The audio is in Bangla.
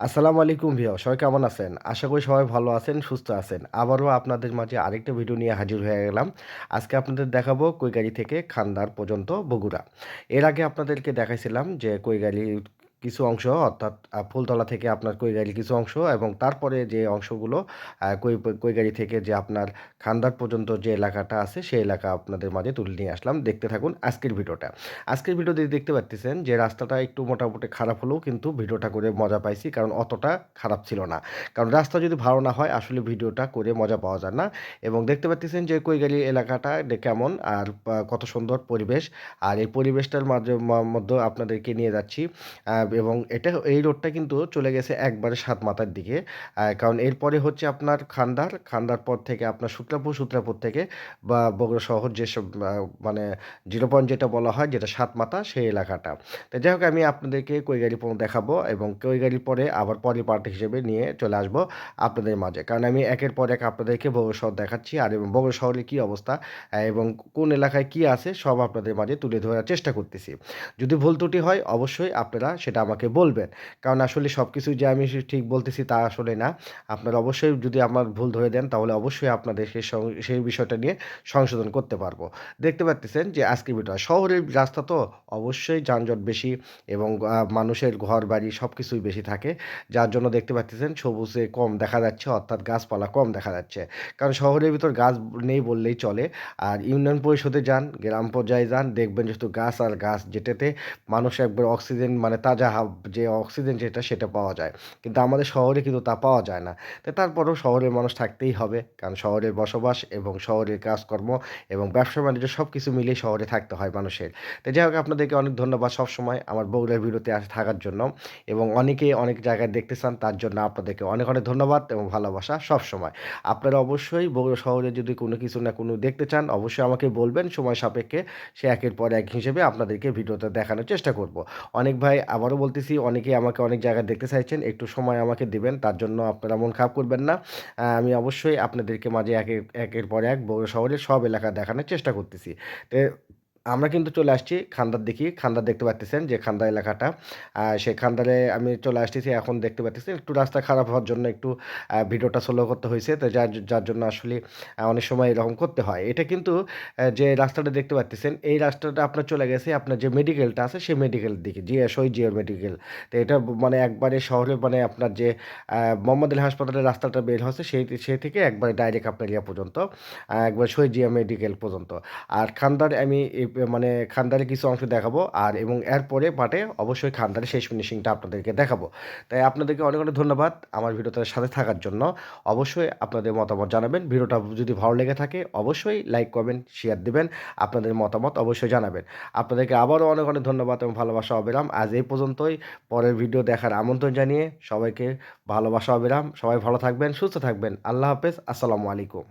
আসসালামু আলাইকুম ভিউয়ার, সবাই কেমন আছেন? আশা করি সবাই ভালো আছেন, সুস্থ আছেন। আবারও আপনাদের মাঝে আরেকটা ভিডিও নিয়ে হাজির হয়ে গেলাম। আজকে আপনাদের দেখাবো কৈগারী থেকে খান্দার পর্যন্ত বগুড়া। এর আগে আপনাদেরকে দেখাইছিলাম যে কৈগারীর কিছু অংশ অর্থাৎ ফুলতলা থেকে আপনার কৈগারীর কিছু অংশ এবং তারপরে যে অংশগুলো কৈগারী থেকে যে আপনার খান্দার পর্যন্ত যে এলাকাটা আছে সেই এলাকা আপনাদের মাঝে তুলে নিয়ে আসলাম। দেখতে থাকুন আজকের ভিডিওটা। আজকের ভিডিওতে দেখতে পারতেছেন যে রাস্তাটা একটু মোটামুটি খারাপ হলেও কিন্তু ভিডিওটা করে মজা পাইছি, কারণ অতটা খারাপ ছিল না। কারণ রাস্তা যদি ভালো না হয় আসলে ভিডিওটা করে মজা পাওয়া যায় না। এবং দেখতে পাচ্ছেন যে কৈগারী এলাকাটা কেমন আর কত সুন্দর পরিবেশ। আর এই পরিবেশটার মাঝে মধ্যে আপনাদেরকে নিয়ে যাচ্ছি। এবং এই রোডটা কিন্তু চলে গেছে একবারে সাতমাথার দিকে। কারণ এরপরে হচ্ছে আপনার খান্দার পর থেকে আপনার সূত্রাপুর থেকে বা বগুড়া শহর যেসব মানে জিরো পয়েন্ট যেটা বলা হয়, যেটা সাতমাথা সেই এলাকাটা। তো যাই হোক, আমি আপনাদেরকে কৈগারী দেখাবো এবং কৈগারীর পরে আবার পরের পার্ট হিসেবে নিয়ে চলে আসবো আপনাদের মাঝে। কারণ আমি একের পর এক আপনাদেরকে বগুড়া শহর দেখাচ্ছি আর এবং বগুড়া শহরের কী অবস্থা এবং কোন এলাকায় কী আছে সব আপনাদের মাঝে তুলে ধরার চেষ্টা করতেছি। যদি ভুল ত্রুটি হয় অবশ্যই আপনারা সেটা আমাকে বলবেন। কারণ আসলে সবকিছু যে আমি ঠিক বলতেছি তা আসলে না। আপনারা অবশ্যই যদি আমার ভুল ধরে দেন তাহলে অবশ্যই আপনাদের সেই বিষয়টা নিয়ে সংশোধন করতে পারবো। দেখতে পারতেছেন যে আজকের ভিডিও শহরের রাস্তা তো অবশ্যই যানজট বেশি এবং মানুষের ঘরবাড়ি সবকিছুই বেশি থাকে। যার জন্য দেখতে পাচ্ছেন সবুজে কম দেখা যাচ্ছে, অর্থাৎ গাছপালা কম দেখা যাচ্ছে। কারণ শহরের ভিতর গাছ নেই বললেই চলে। আর ইউনিয়ন পরিষদে যান, গ্রাম পর্যায়ে যান, দেখবেন যে শুধু গাছ আর গাছ, যেটাতে মানুষ একবার অক্সিজেন মানে তাজা যে অক্সিজেন সেটা পাওয়া যায়। কিন্তু আমাদের শহরে কিন্তু তা পাওয়া যায় না। তো তারপরেও শহরের মানুষ থাকতেই হবে। কারণ শহরের বসবাস এবং শহরের কাজকর্ম এবং ব্যবসা-বাণিজ্য সবকিছু মিলিয়ে শহরে থাকতে হয় মানুষের। তো যাই হোক, আপনাদেরকে অনেক ধন্যবাদ সবসময় আমার বগুড়ার ভিডিওতে থাকার জন্য এবং অনেকেই অনেক জায়গায় দেখতে চান, তার জন্য আপনাদেরকে অনেক, অনেক ধন্যবাদ এবং ভালোবাসা সবসময়। আপনারা অবশ্যই বগুড়া শহরে যদি কোনো কিছু না কোনো দেখতে চান অবশ্যই আমাকে বলবেন, সময় সাপেক্ষে সে একের পর এক হিসেবে আপনাদেরকে ভিডিওতে দেখানোর চেষ্টা করব। অনেক ভাই, আবারও বলতেছি, অনেকেই আমাকে অনেক জায়গায় দেখতে চাইছেন, একটু সময় আমাকে দিবেন, তার জন্য আপনারা মন খারাপ করবেন না। আমি অবশ্যই আপনাদেরকে মাঝে একের পর এক বগুড়া শহরের সব এলাকা দেখানোর চেষ্টা করতেছি। তে আমরা কিন্তু চলে আসছি খান্দার দিকে। খান্দার দেখতে পারতেছেন যে খান্দা এলাকাটা। সেই খান্দারে আমি চলে আসতেছি। এখন দেখতে পারতেছি একটু রাস্তা খারাপ হওয়ার জন্য একটু ভিডিওটা স্লো করতে হইছে। তো যার যার জন্য আসলে অনেক সময় এরকম করতে হয়। এটা কিন্তু যে রাস্তাটা দেখতে পারতেছেন, এই রাস্তাটা আপনার চলে গেছে আপনার যে মেডিকেলটা আছে সেই মেডিকেলের দিকে। শহীদ জিয়ার মেডিকেল। তো এটা মানে একবারে শহরে মানে আপনার যে মোহাম্মদ আলী হাসপাতালের রাস্তাটা বের হচ্ছে সেই থেকে একবারে ডাইরেক্ট আপনার ইয়া পর্যন্ত একবারে শহীদ জিয়া মেডিকেল পর্যন্ত। আর খান্দার আমি মানে খান্দারের কিছু অংশ দেখাবো আর এবং এরপরে পার্টে অবশ্যই খান্দারের শেষ ফিনিশিংটা আপনাদেরকে দেখাবো। তাই আপনাদেরকে অনেক, অনেক ধন্যবাদ আমার ভিডিওটার সাথে থাকার জন্য। অবশ্যই আপনাদের মতামত জানাবেন। ভিডিওটা যদি ভালো লেগে থাকে অবশ্যই লাইক, কমেন্ট, শেয়ার দিবেন। আপনাদের মতামত অবশ্যই জানাবেন। আপনাদেরকে আবারও অনেক, অনেক ধন্যবাদ এবং ভালোবাসা অবিরাম। আজ এই পর্যন্তই। পরের ভিডিও দেখার আমন্ত্রণ জানিয়ে সবাইকে ভালোবাসা অবিরাম। সবাই ভালো থাকবেন, সুস্থ থাকবেন। আল্লাহ হাফেজ। আসসালামু আলাইকুম।